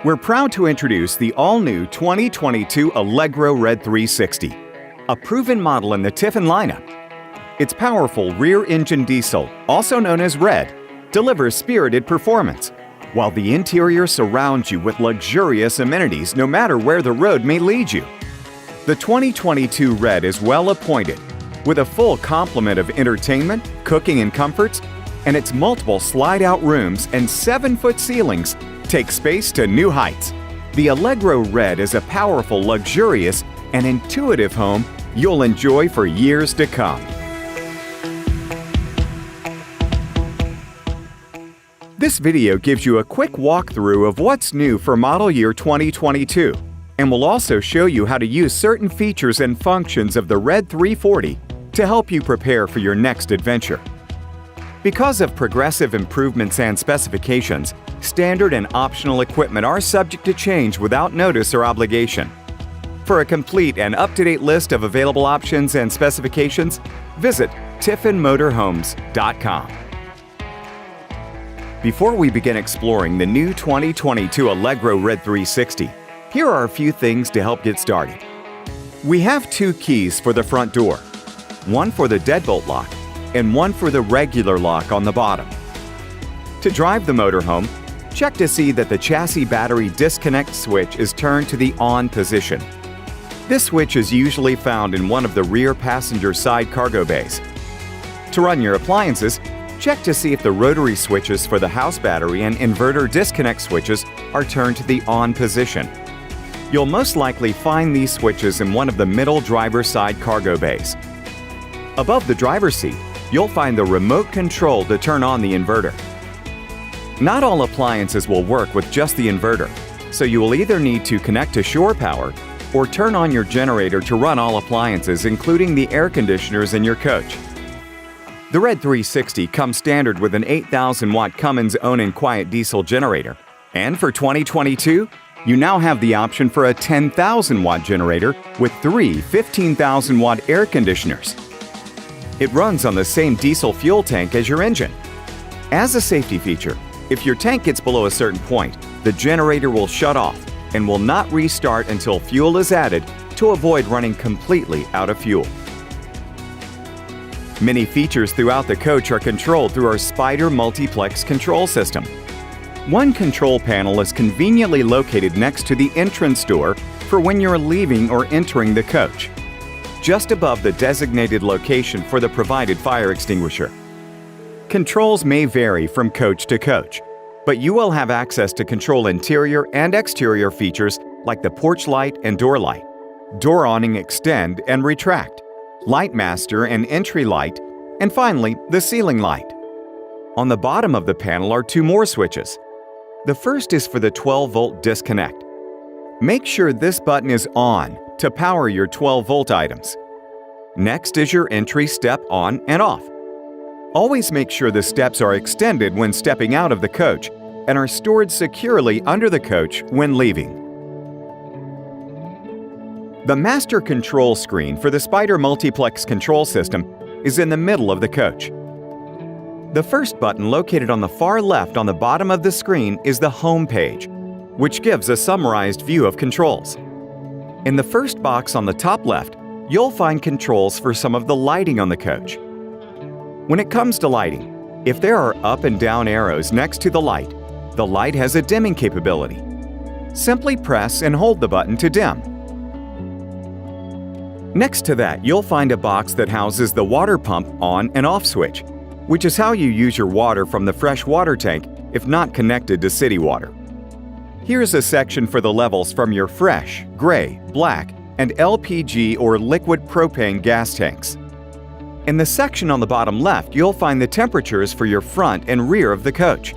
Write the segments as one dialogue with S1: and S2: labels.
S1: We're proud to introduce the all-new 2022 Allegro Red 360, a proven model in the Tiffin lineup. Its powerful rear-engine diesel, also known as Red, delivers spirited performance, while the interior surrounds you with luxurious amenities no matter where the road may lead you. The 2022 Red is well appointed, with a full complement of entertainment, cooking and comforts, and its multiple slide-out rooms and 7-foot ceilings take space to new heights. The Allegro Red is a powerful, luxurious, and intuitive home you'll enjoy for years to come. This video gives you a quick walkthrough of what's new for model year 2022, and will also show you how to use certain features and functions of the Red 340 to help you prepare for your next adventure. Because of progressive improvements and specifications, standard and optional equipment are subject to change without notice or obligation. For a complete and up-to-date list of available options and specifications, visit tiffinmotorhomes.com. Before we begin exploring the new 2022 Allegro Red 360, here are a few things to help get started. We have 2 keys for the front door, one for the deadbolt lock and one for the regular lock on the bottom. To drive the motorhome, check to see that the chassis battery disconnect switch is turned to the on position. This switch is usually found in one of the rear passenger side cargo bays. To run your appliances, check to see if the rotary switches for the house battery and inverter disconnect switches are turned to the on position. You'll most likely find these switches in one of the middle driver's side cargo bays. Above the driver's seat, you'll find the remote control to turn on the inverter. Not all appliances will work with just the inverter, so you will either need to connect to shore power or turn on your generator to run all appliances, including the air conditioners in your coach. The Red 360 comes standard with an 8,000-watt Cummins own and quiet diesel generator, and for 2022, you now have the option for a 10,000-watt generator with 3 15,000-watt air conditioners. It runs on the same diesel fuel tank as your engine. As a safety feature, if your tank gets below a certain point, the generator will shut off and will not restart until fuel is added to avoid running completely out of fuel. Many features throughout the coach are controlled through our Spyder Multiplex control system. One control panel is conveniently located next to the entrance door for when you're leaving or entering the coach, just above the designated location for the provided fire extinguisher. Controls may vary from coach to coach, but you will have access to control interior and exterior features like the porch light and door light, door awning extend and retract, light master and entry light, and finally, the ceiling light. On the bottom of the panel are 2 more switches. The first is for the 12-volt disconnect. Make sure this button is on to power your 12-volt items. Next is your entry step on and off. Always make sure the steps are extended when stepping out of the coach and are stored securely under the coach when leaving. The master control screen for the Spyder Multiplex control system is in the middle of the coach. The first button located on the far left on the bottom of the screen is the Home page, which gives a summarized view of controls. In the first box on the top left, you'll find controls for some of the lighting on the coach. When it comes to lighting, if there are up and down arrows next to the light has a dimming capability. Simply press and hold the button to dim. Next to that, you'll find a box that houses the water pump on and off switch, which is how you use your water from the fresh water tank if not connected to city water. Here's a section for the levels from your fresh, gray, black, and LPG or liquid propane gas tanks. In the section on the bottom left, you'll find the temperatures for your front and rear of the coach.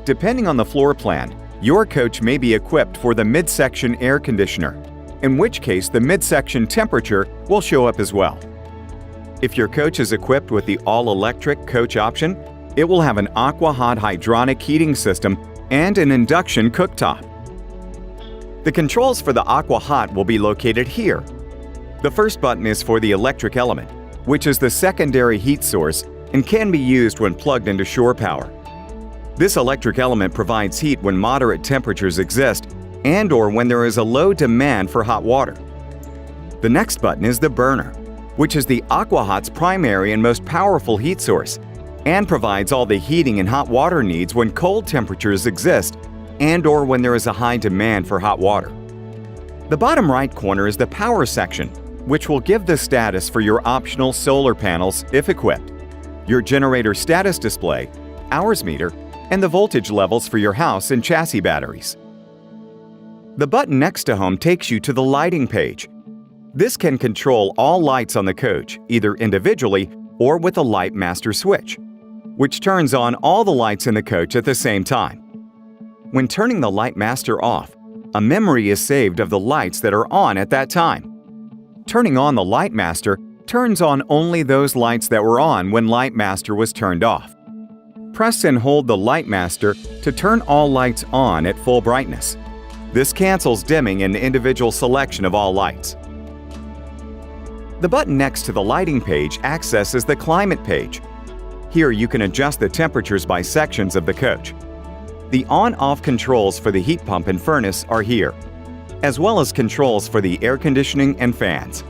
S1: Depending on the floor plan, your coach may be equipped for the midsection air conditioner, in which case the midsection temperature will show up as well. If your coach is equipped with the all-electric coach option, it will have an aqua-hot hydronic heating system and an induction cooktop. The controls for the aqua-hot will be located here. The first button is for the electric element, which is the secondary heat source and can be used when plugged into shore power. This electric element provides heat when moderate temperatures exist and/or when there is a low demand for hot water. The next button is the burner, which is the AquaHot's primary and most powerful heat source and provides all the heating and hot water needs when cold temperatures exist and/or when there is a high demand for hot water. The bottom right corner is the power section, which will give the status for your optional solar panels if equipped, your generator status display, hours meter, and the voltage levels for your house and chassis batteries. The button next to Home takes you to the lighting page. This can control all lights on the coach, either individually or with a light master switch, which turns on all the lights in the coach at the same time. When turning the light master off, a memory is saved of the lights that are on at that time. Turning on the light master turns on only those lights that were on when light master was turned off. Press and hold the light master to turn all lights on at full brightness. This cancels dimming and individual selection of all lights. The button next to the lighting page accesses the climate page. Here you can adjust the temperatures by sections of the coach. The on-off controls for the heat pump and furnace are here, as well as controls for the air conditioning and fans.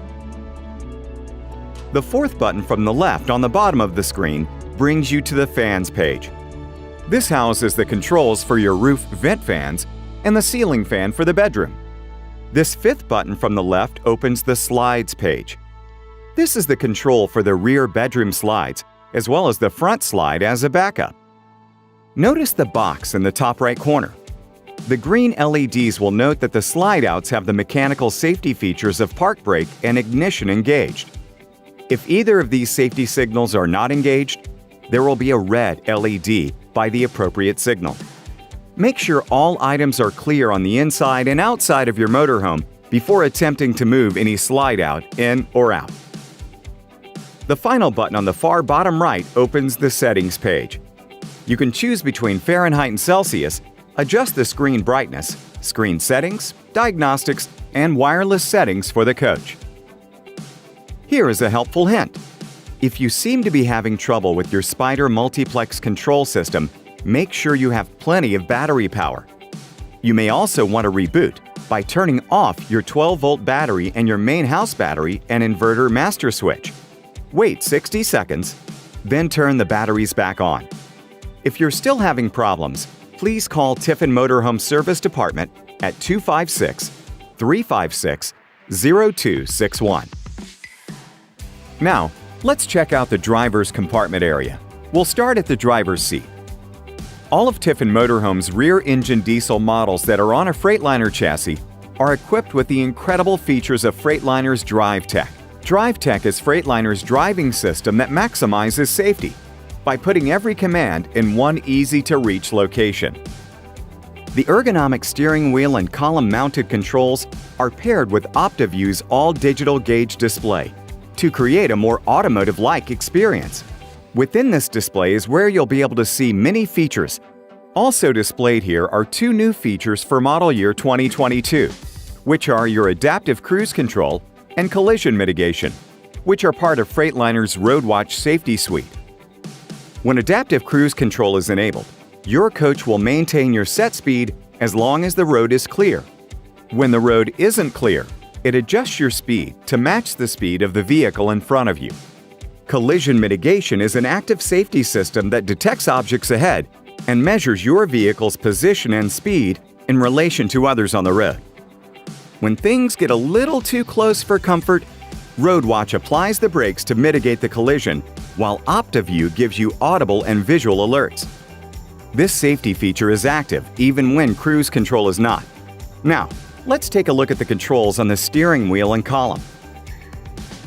S1: The fourth button from the left on the bottom of the screen brings you to the fans page. This houses the controls for your roof vent fans and the ceiling fan for the bedroom. This fifth button from the left opens the slides page. This is the control for the rear bedroom slides, as well as the front slide as a backup. Notice the box in the top right corner. The green LEDs will note that the slide-outs have the mechanical safety features of park brake and ignition engaged. If either of these safety signals are not engaged, there will be a red LED by the appropriate signal. Make sure all items are clear on the inside and outside of your motorhome before attempting to move any slide-out in or out. The final button on the far bottom right opens the settings page. You can choose between Fahrenheit and Celsius, adjust the screen brightness, screen settings, diagnostics, and wireless settings for the coach. Here is a helpful hint. If you seem to be having trouble with your Spyder Multiplex control system, make sure you have plenty of battery power. You may also want to reboot by turning off your 12-volt battery and your main house battery and inverter master switch. Wait 60 seconds, then turn the batteries back on. If you're still having problems, please call Tiffin Motorhome Service Department at 256-356-0261. Now, let's check out the driver's compartment area. We'll start at the driver's seat. All of Tiffin Motorhome's rear-engine diesel models that are on a Freightliner chassis are equipped with the incredible features of Freightliner's DriveTech. DriveTech is Freightliner's driving system that maximizes safety by putting every command in one easy-to-reach location. The ergonomic steering wheel and column-mounted controls are paired with OptiView's all-digital gauge display to create a more automotive-like experience. Within this display is where you'll be able to see many features. Also displayed here are two new features for model year 2022, which are your adaptive cruise control and collision mitigation, which are part of Freightliner's RoadWatch safety suite. When adaptive cruise control is enabled, your coach will maintain your set speed as long as the road is clear. When the road isn't clear, it adjusts your speed to match the speed of the vehicle in front of you. Collision mitigation is an active safety system that detects objects ahead and measures your vehicle's position and speed in relation to others on the road. When things get a little too close for comfort, RoadWatch applies the brakes to mitigate the collision, while OptiView gives you audible and visual alerts. This safety feature is active even when cruise control is not. Now, let's take a look at the controls on the steering wheel and column.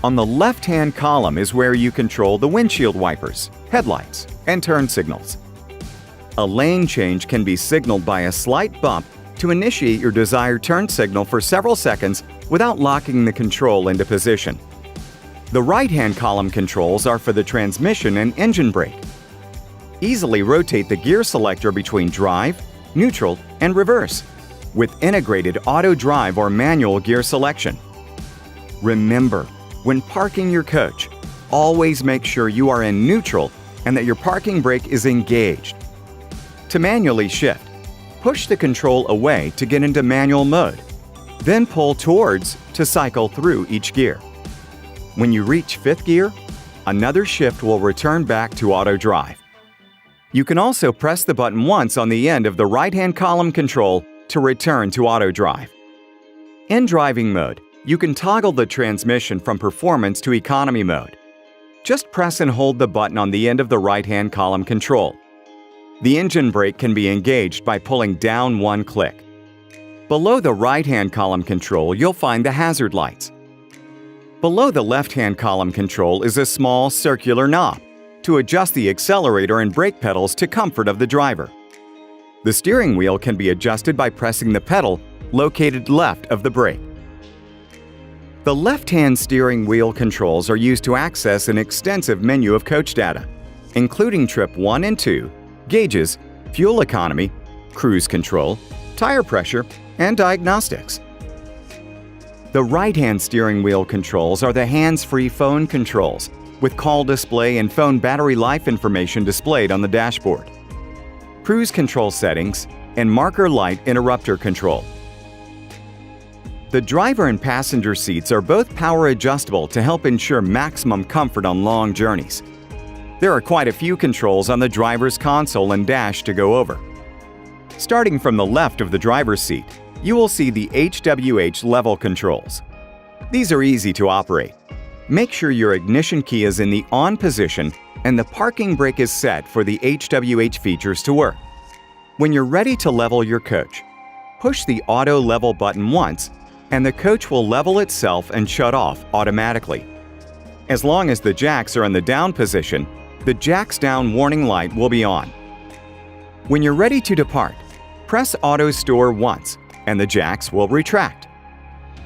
S1: On the left-hand column is where you control the windshield wipers, headlights, and turn signals. A lane change can be signaled by a slight bump to initiate your desired turn signal for several seconds without locking the control into position. The right-hand column controls are for the transmission and engine brake. Easily rotate the gear selector between drive, neutral, and reverse with integrated auto drive or manual gear selection. Remember, when parking your coach, always make sure you are in neutral and that your parking brake is engaged. To manually shift, push the control away to get into manual mode, then pull towards to cycle through each gear. When you reach 5th gear, another shift will return back to auto drive. You can also press the button once on the end of the right-hand column control to return to auto drive. In driving mode, you can toggle the transmission from performance to economy mode. Just press and hold the button on the end of the right-hand column control. The engine brake can be engaged by pulling down one click. Below the right-hand column control, you'll find the hazard lights. Below the left-hand column control is a small circular knob to adjust the accelerator and brake pedals to comfort of the driver. The steering wheel can be adjusted by pressing the pedal located left of the brake. The left-hand steering wheel controls are used to access an extensive menu of coach data, including trip 1 and 2, gauges, fuel economy, cruise control, tire pressure, and diagnostics. The right-hand steering wheel controls are the hands-free phone controls, with call display and phone battery life information displayed on the dashboard, cruise control settings, and marker light interrupter control. The driver and passenger seats are both power adjustable to help ensure maximum comfort on long journeys. There are quite a few controls on the driver's console and dash to go over. Starting from the left of the driver's seat, you will see the HWH level controls. These are easy to operate. Make sure your ignition key is in the on position and the parking brake is set for the HWH features to work. When you're ready to level your coach, push the auto level button once and the coach will level itself and shut off automatically. As long as the jacks are in the down position, the jacks down warning light will be on. When you're ready to depart, press Auto Store once and the jacks will retract.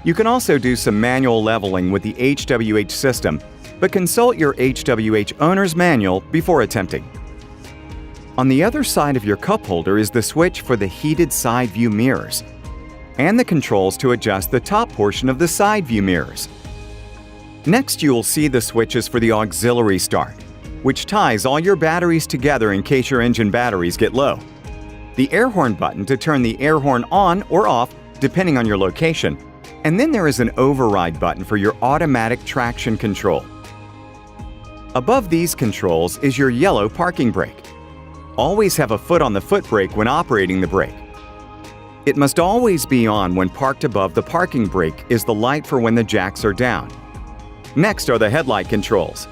S1: You can also do some manual leveling with the HWH system, but consult your HWH owner's manual before attempting. On the other side of your cup holder is the switch for the heated side view mirrors and the controls to adjust the top portion of the side view mirrors. Next, you will see the switches for the auxiliary start, which ties all your batteries together in case your engine batteries get low. The air horn button to turn the air horn on or off depending on your location, and then there is an override button for your automatic traction control. Above these controls is your yellow parking brake. Always have a foot on the foot brake when operating the brake. It must always be on when parked. Above the parking brake is the light for when the jacks are down. Next are the headlight controls.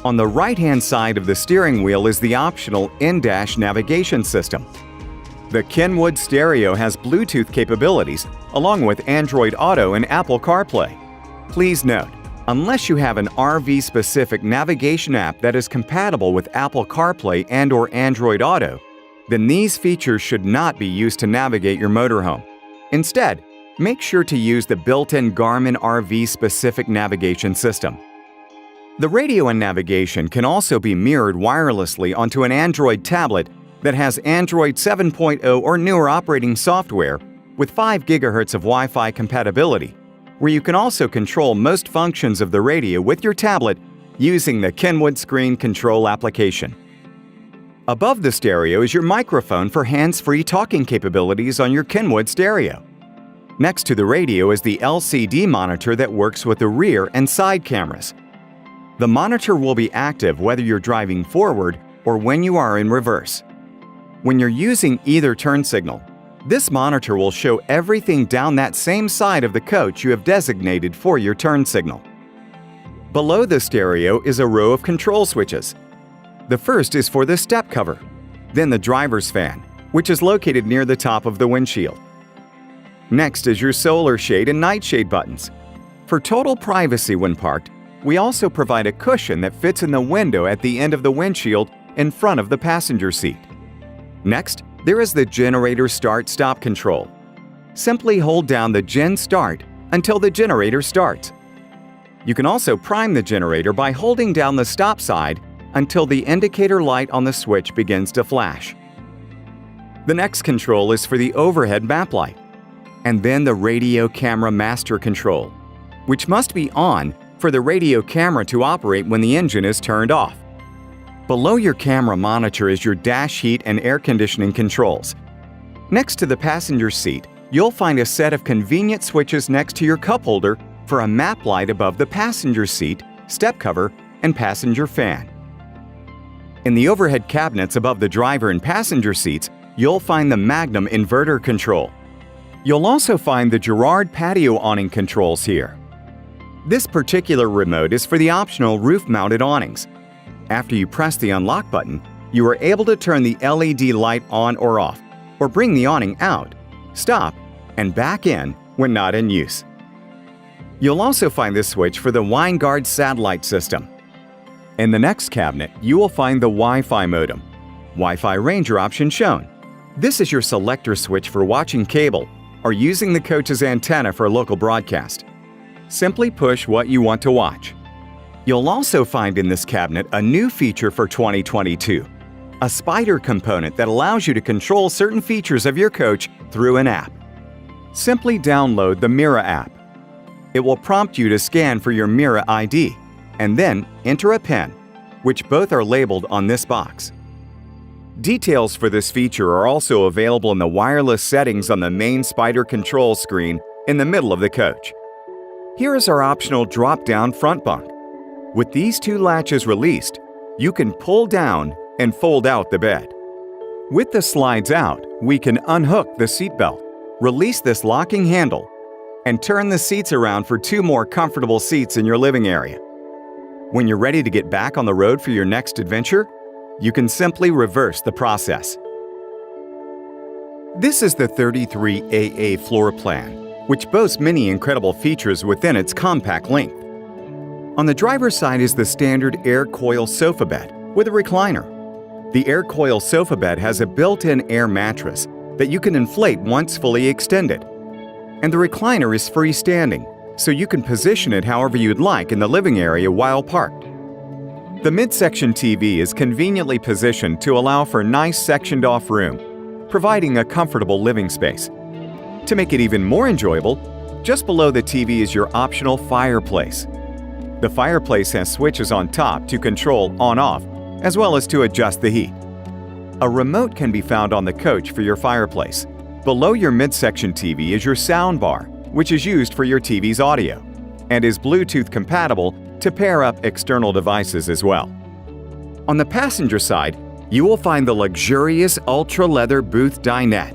S1: On the right-hand side of the steering wheel is the optional in-dash navigation system. The Kenwood stereo has Bluetooth capabilities, along with Android Auto and Apple CarPlay. Please note, unless you have an RV-specific navigation app that is compatible with Apple CarPlay and/or Android Auto, then these features should not be used to navigate your motorhome. Instead, make sure to use the built-in Garmin RV-specific navigation system. The radio and navigation can also be mirrored wirelessly onto an Android tablet that has Android 7.0 or newer operating software with 5 GHz of Wi-Fi compatibility, where you can also control most functions of the radio with your tablet using the Kenwood Screen Control application. Above the stereo is your microphone for hands-free talking capabilities on your Kenwood stereo. Next to the radio is the LCD monitor that works with the rear and side cameras. The monitor will be active whether you're driving forward or when you are in reverse. When you're using either turn signal, this monitor will show everything down that same side of the coach you have designated for your turn signal. Below the stereo is a row of control switches. The first is for the step cover, then the driver's fan, which is located near the top of the windshield. Next is your solar shade and nightshade buttons. For total privacy when parked, we also provide a cushion that fits in the window at the end of the windshield in front of the passenger seat. Next, there is the generator start-stop control. Simply hold down the Gen Start until the generator starts. You can also prime the generator by holding down the stop side until the indicator light on the switch begins to flash. The next control is for the overhead map light, and then the radio camera master control, which must be on for the radio camera to operate when the engine is turned off. Below your camera monitor is your dash heat and air conditioning controls. Next to the passenger seat, you'll find a set of convenient switches next to your cup holder for a map light above the passenger seat, step cover, and passenger fan. In the overhead cabinets above the driver and passenger seats, you'll find the Magnum inverter control. You'll also find the Girard patio awning controls here. This particular remote is for the optional roof-mounted awnings. After you press the unlock button, you are able to turn the LED light on or off, or bring the awning out, stop, and back in when not in use. You'll also find this switch for the OnGuard satellite system. In the next cabinet, you will find the Wi-Fi modem. Wi-Fi Ranger option shown. This is your selector switch for watching cable or using the coach's antenna for local broadcast. Simply push what you want to watch. You'll also find in this cabinet a new feature for 2022, a Spyder component that allows you to control certain features of your coach through an app. Simply download the MIRA app. It will prompt you to scan for your MIRA ID and then enter a PIN, which both are labeled on this box. Details for this feature are also available in the wireless settings on the main Spyder control screen in the middle of the coach. Here is our optional drop-down front bunk. With these two latches released, you can pull down and fold out the bed. With the slides out, we can unhook the seatbelt, release this locking handle, and turn the seats around for two more comfortable seats in your living area. When you're ready to get back on the road for your next adventure, you can simply reverse the process. This is the 33AA floor plan, which boasts many incredible features within its compact length. On the driver's side is the standard air coil sofa bed with a recliner. The air coil sofa bed has a built-in air mattress that you can inflate once fully extended. And the recliner is freestanding, so you can position it however you'd like in the living area while parked. The midsection TV is conveniently positioned to allow for nice sectioned-off room, providing a comfortable living space. To make it even more enjoyable, just below the TV is your optional fireplace. The fireplace has switches on top to control on-off, as well as to adjust the heat. A remote can be found on the coach for your fireplace. Below your midsection TV is your sound bar, which is used for your TV's audio, and is Bluetooth compatible to pair up external devices as well. On the passenger side, you will find the luxurious ultra-leather booth dinette.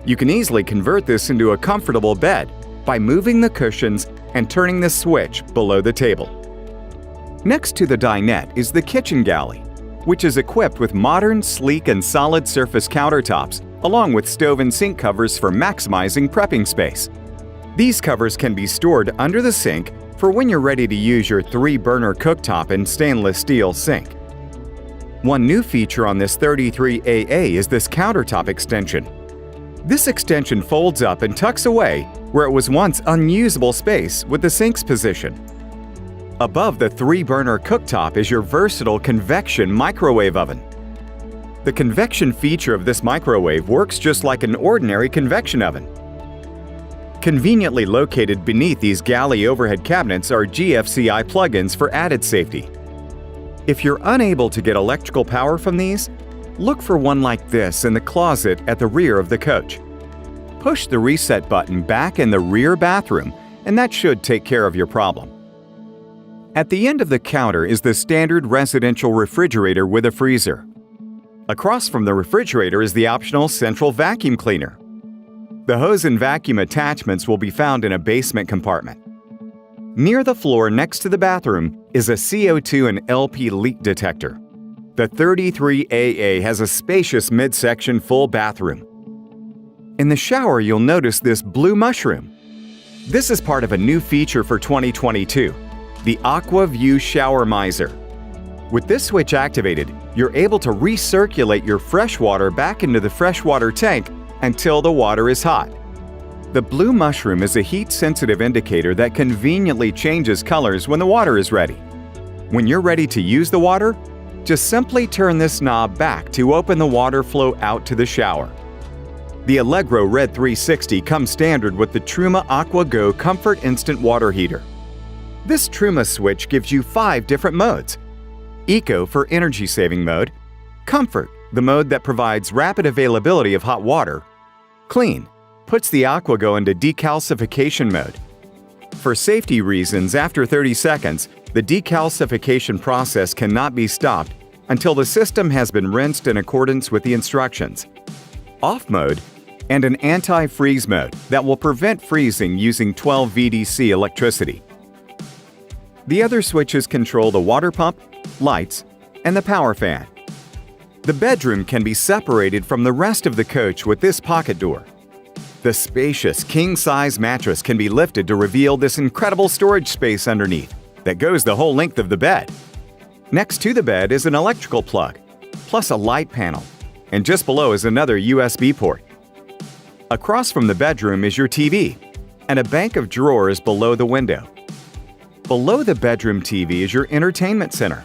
S1: You can easily convert this into a comfortable bed by moving the cushions and turning the switch below the table. Next to the dinette is the kitchen galley, which is equipped with modern, sleek, and solid surface countertops, along with stove and sink covers for maximizing prepping space. These covers can be stored under the sink for when you're ready to use your 3-burner cooktop and stainless steel sink. One new feature on this 33AA is this countertop extension. This extension folds up and tucks away where it was once unusable space with the sink's position. Above the 3-burner cooktop is your versatile convection microwave oven. The convection feature of this microwave works just like an ordinary convection oven. Conveniently located beneath these galley overhead cabinets are GFCI plugins for added safety. If you're unable to get electrical power from these, look for one like this in the closet at the rear of the coach. Push the reset button back in the rear bathroom, and that should take care of your problem. At the end of the counter is the standard residential refrigerator with a freezer. Across from the refrigerator is the optional central vacuum cleaner. The hose and vacuum attachments will be found in a basement compartment. Near the floor next to the bathroom is a CO2 and LP leak detector. The 33AA has a spacious midsection full bathroom. In the shower, you'll notice this blue mushroom. This is part of a new feature for 2022, the Aqua View Shower Miser. With this switch activated, you're able to recirculate your fresh water back into the freshwater tank until the water is hot. The blue mushroom is a heat-sensitive indicator that conveniently changes colors when the water is ready. When you're ready to use the water, just simply turn this knob back to open the water flow out to the shower. The Allegro Red 360 comes standard with the Truma Aqua Go Comfort Instant Water Heater. This Truma switch gives you 5 different modes. Eco for energy-saving mode, Comfort, the mode that provides rapid availability of hot water, Clean, puts the AquaGo into decalcification mode. For safety reasons, after 30 seconds, the decalcification process cannot be stopped until the system has been rinsed in accordance with the instructions. Off mode, and an anti-freeze mode that will prevent freezing using 12 VDC electricity. The other switches control the water pump, lights, and the power fan. The bedroom can be separated from the rest of the coach with this pocket door. The spacious king-size mattress can be lifted to reveal this incredible storage space underneath that goes the whole length of the bed. Next to the bed is an electrical plug, plus a light panel, and just below is another USB port. Across from the bedroom is your TV, and a bank of drawers below the window. Below the bedroom TV is your entertainment center.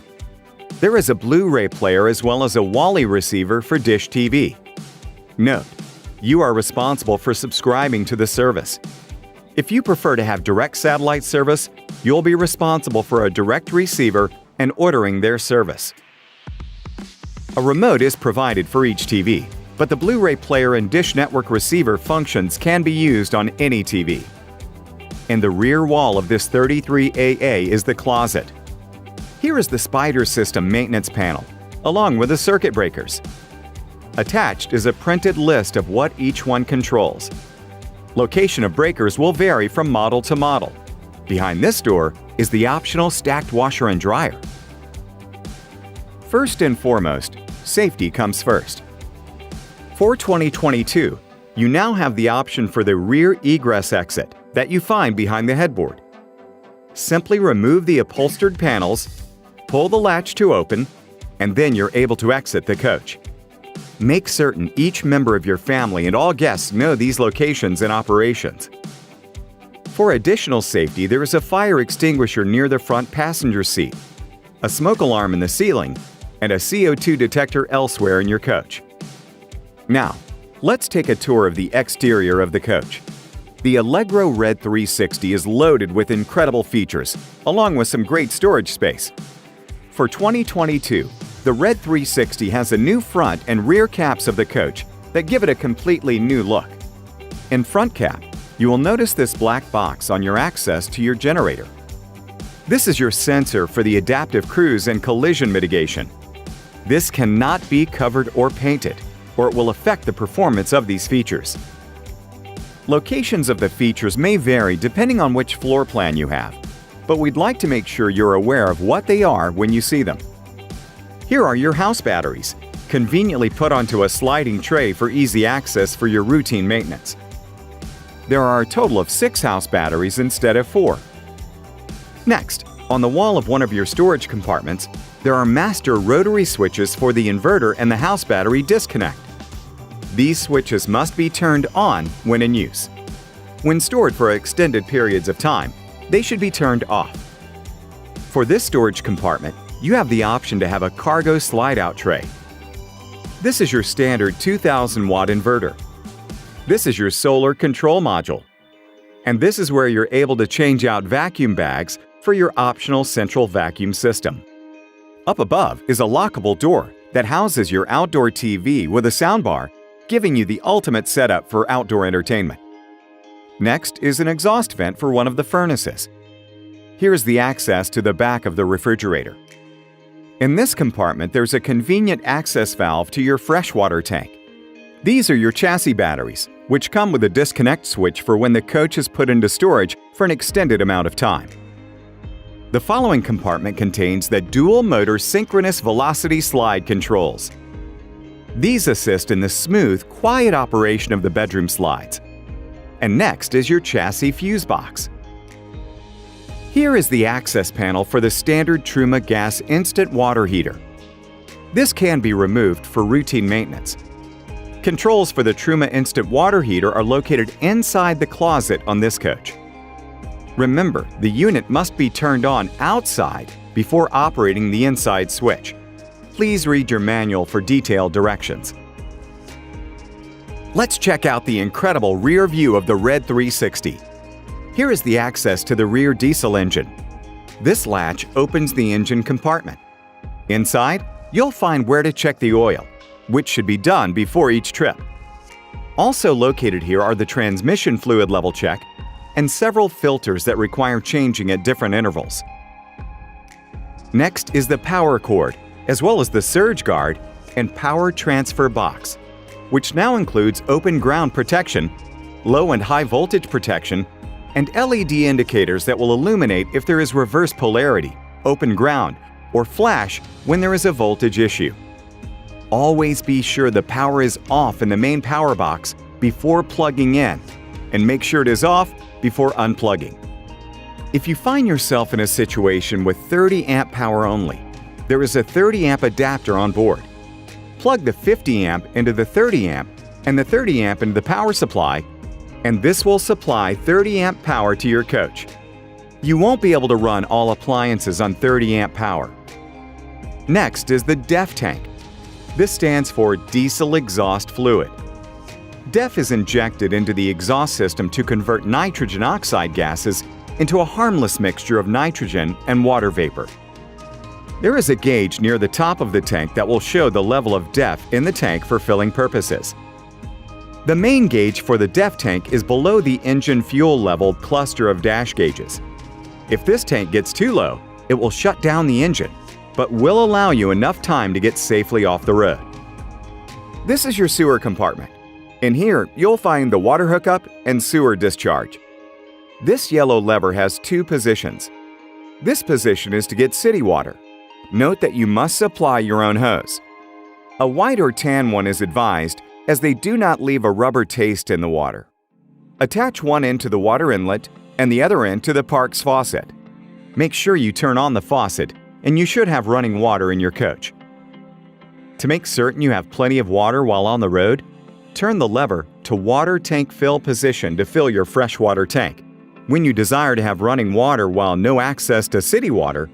S1: There is a Blu-ray player as well as a Wally receiver for Dish TV. Note, you are responsible for subscribing to the service. If you prefer to have direct satellite service, you'll be responsible for a direct receiver and ordering their service. A remote is provided for each TV, but the Blu-ray player and Dish Network receiver functions can be used on any TV. In the rear wall of this 33AA is the closet. Here is the Spyder system maintenance panel, along with the circuit breakers. Attached is a printed list of what each one controls. Location of breakers will vary from model to model. Behind this door is the optional stacked washer and dryer. First and foremost, safety comes first. For 2022, you now have the option for the rear egress exit that you find behind the headboard. Simply remove the upholstered panels, pull the latch to open, and then you're able to exit the coach. Make certain each member of your family and all guests know these locations and operations. For additional safety, there is a fire extinguisher near the front passenger seat, a smoke alarm in the ceiling, and a CO2 detector elsewhere in your coach. Now, let's take a tour of the exterior of the coach. The Allegro Red 360 is loaded with incredible features, along with some great storage space. For 2022, the Red 360 has a new front and rear caps of the coach that give it a completely new look. In front cap, you will notice this black box on your access to your generator. This is your sensor for the adaptive cruise and collision mitigation. This cannot be covered or painted, or it will affect the performance of these features. Locations of the features may vary depending on which floor plan you have, but we'd like to make sure you're aware of what they are when you see them. Here are your house batteries, conveniently put onto a sliding tray for easy access for your routine maintenance. There are a total of 6 house batteries instead of 4. Next, on the wall of one of your storage compartments, there are master rotary switches for the inverter and the house battery disconnect. These switches must be turned on when in use. When stored for extended periods of time, they should be turned off. For this storage compartment, you have the option to have a cargo slide-out tray. This is your standard 2000-watt inverter. This is your solar control module. And this is where you're able to change out vacuum bags for your optional central vacuum system. Up above is a lockable door that houses your outdoor TV with a soundbar, giving you the ultimate setup for outdoor entertainment. Next is an exhaust vent for one of the furnaces. Here's the access to the back of the refrigerator. In this compartment, there's a convenient access valve to your freshwater tank. These are your chassis batteries, which come with a disconnect switch for when the coach is put into storage for an extended amount of time. The following compartment contains the dual-motor synchronous velocity slide controls. These assist in the smooth, quiet operation of the bedroom slides. And next is your chassis fuse box. Here is the access panel for the standard Truma gas instant water heater. This can be removed for routine maintenance. Controls for the Truma instant water heater are located inside the closet on this coach. Remember, the unit must be turned on outside before operating the inside switch. Please read your manual for detailed directions. Let's check out the incredible rear view of the Red 360. Here is the access to the rear diesel engine. This latch opens the engine compartment. Inside, you'll find where to check the oil, which should be done before each trip. Also located here are the transmission fluid level check and several filters that require changing at different intervals. Next is the power cord, as well as the surge guard and power transfer box, which now includes open ground protection, low and high voltage protection, and LED indicators that will illuminate if there is reverse polarity, open ground, or flash when there is a voltage issue. Always be sure the power is off in the main power box before plugging in, and make sure it is off before unplugging. If you find yourself in a situation with 30 amp power only, there is a 30 amp adapter on board. Plug the 50 amp into the 30 amp and the 30 amp into the power supply, and this will supply 30 amp power to your coach. You won't be able to run all appliances on 30 amp power. Next is the DEF tank. This stands for Diesel Exhaust Fluid. DEF is injected into the exhaust system to convert nitrogen oxide gases into a harmless mixture of nitrogen and water vapor. There is a gauge near the top of the tank that will show the level of DEF in the tank for filling purposes. The main gauge for the DEF tank is below the engine fuel level cluster of dash gauges. If this tank gets too low, it will shut down the engine, but will allow you enough time to get safely off the road. This is your sewer compartment. In here, you'll find the water hookup and sewer discharge. This yellow lever has two positions. This position is to get city water. Note that you must supply your own hose. A white or tan one is advised, as they do not leave a rubber taste in the water. Attach one end to the water inlet and the other end to the park's faucet. Make sure you turn on the faucet, and you should have running water in your coach. To make certain you have plenty of water while on the road, turn the lever to water tank fill position to fill your freshwater tank. When you desire to have running water while no access to city water,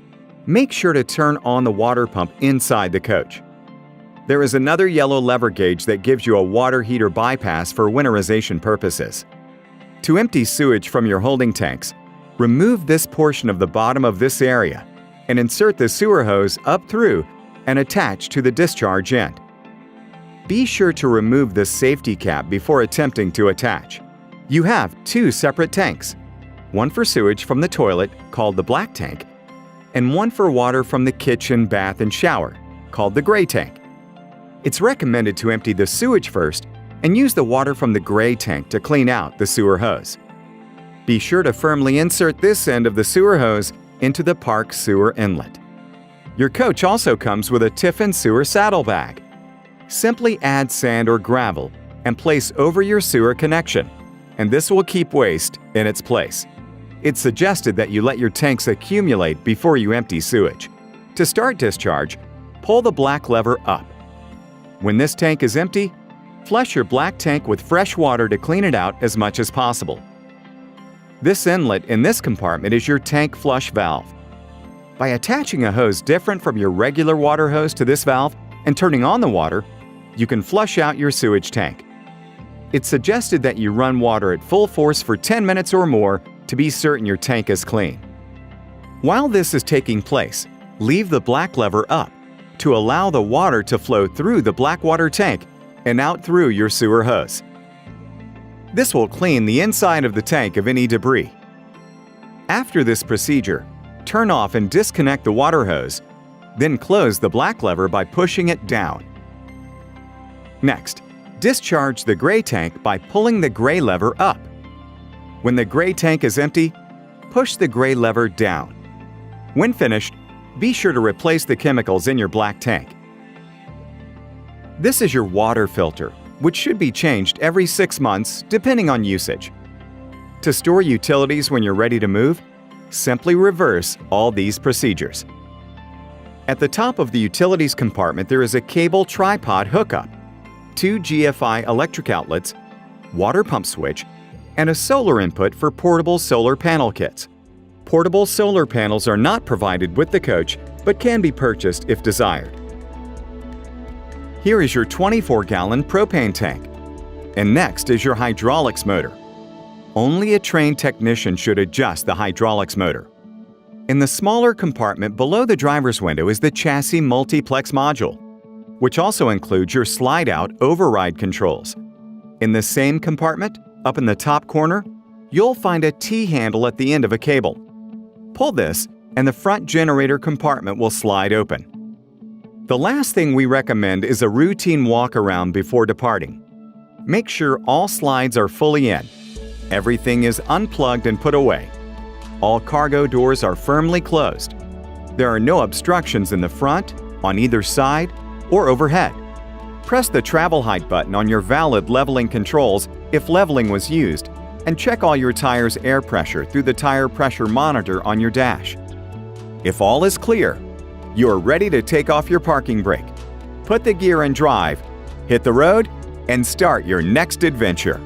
S1: make sure to turn on the water pump inside the coach. There is another yellow lever gauge that gives you a water heater bypass for winterization purposes. To empty sewage from your holding tanks, remove this portion of the bottom of this area and insert the sewer hose up through and attach to the discharge end. Be sure to remove the safety cap before attempting to attach. You have two separate tanks, one for sewage from the toilet, called the black tank, and one for water from the kitchen, bath, and shower, called the gray tank. It's recommended to empty the sewage first and use the water from the gray tank to clean out the sewer hose. Be sure to firmly insert this end of the sewer hose into the park sewer inlet. Your coach also comes with a Tiffin sewer saddle bag. Simply add sand or gravel and place over your sewer connection, and this will keep waste in its place. It's suggested that you let your tanks accumulate before you empty sewage. To start discharge, pull the black lever up. When this tank is empty, flush your black tank with fresh water to clean it out as much as possible. This inlet in this compartment is your tank flush valve. By attaching a hose different from your regular water hose to this valve and turning on the water, you can flush out your sewage tank. It's suggested that you run water at full force for 10 minutes or more to be certain your tank is clean. While this is taking place, leave the black lever up to allow the water to flow through the black water tank and out through your sewer hose. This will clean the inside of the tank of any debris. After this procedure, turn off and disconnect the water hose, then close the black lever by pushing it down. Next, discharge the gray tank by pulling the gray lever up. When the gray tank is empty, push the gray lever down. When finished, be sure to replace the chemicals in your black tank. This is your water filter, which should be changed every 6 months depending on usage. To store utilities when you're ready to move, simply reverse all these procedures. At the top of the utilities compartment, there is a cable tripod hookup, 2 GFI electric outlets, water pump switch, and a solar input for portable solar panel kits. Portable solar panels are not provided with the coach, but can be purchased if desired. Here is your 24-gallon propane tank. And next is your hydraulics motor. Only a trained technician should adjust the hydraulics motor. In the smaller compartment below the driver's window is the Chassis Multiplex module, which also includes your slide-out override controls. In the same compartment, up in the top corner, you'll find a T-handle at the end of a cable. Pull this, and the front generator compartment will slide open. The last thing we recommend is a routine walk-around before departing. Make sure all slides are fully in. Everything is unplugged and put away. All cargo doors are firmly closed. There are no obstructions in the front, on either side, or overhead. Press the travel height button on your valid leveling controls if leveling was used, and check all your tires' air pressure through the tire pressure monitor on your dash. If all is clear, you are ready to take off your parking brake, put the gear in drive, hit the road, and start your next adventure.